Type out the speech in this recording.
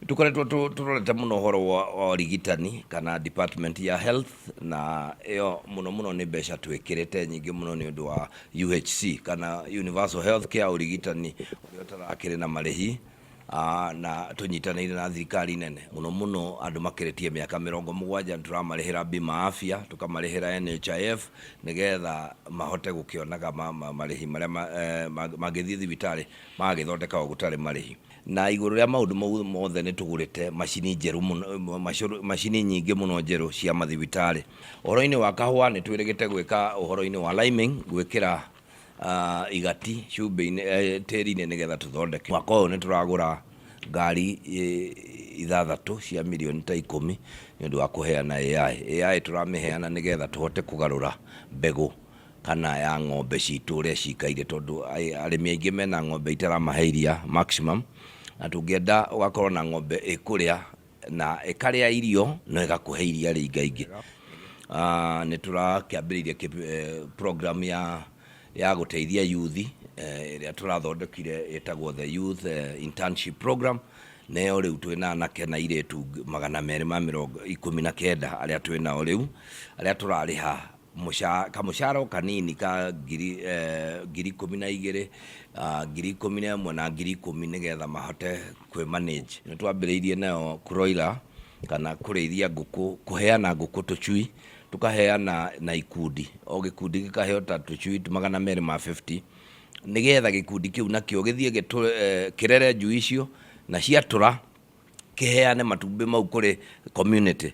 tukoretwo turorete muno horo wa rigitani kana department ya health, na yo muno ni mbeca twikirite nyingi muno ni undu wa UHC kana universal health care urigitani uria tarakire na marihi na tunyitanire na thirikari nene muno andu makiretie miaka 70 turamarihira bima afya tukamarihira NHIF nigetha mahote gukionaga marihi maria magithii thibitari magithondeka gutari marihi. Na iguru ria maundu mau mothe ni tugurite mashini njeru mashini nyingi muno njeru cia mathibitari. Uhoro-ini wa kahua ni twirigite gwika uhoro-ini wa liming gwikira igati cumbi-ini tiri-ini nigetha tuthondeke. Mwaka uyu ni turagura ngari 6 cia milioni ta 10 ni undu wa kuheana AI turamiheana nigetha tuhote kugarura mbegu kana ya ng'ombe citu uria cikaire, tondu arimi aingi mena ng'ombe itaramaheiria maximum, na tungienda ugakorwo na ng'ombe ikuria na ikaria irio no igakuhe iria ringaingi. Ni turakiambiriria program ya guteithia youth iria turathondekire itagwo the youth internship program, nayo riu twina anake na iretu 219 aria twinao riu aria turariha kamushara kanini ka ngiri 12 ngiri 11 na ngiri 10 nigetha mahote kwi manage. Ni twambiriirie nayo kuroila kana kurithia nguku, kuheana nguku tuchui, tukaheana na ikundi, o gikundi gikaheo ta tuchui 250 nigetha gikundi kiu nakio githie kirere njui icio na ciatura kiheane matumbi mau kuri community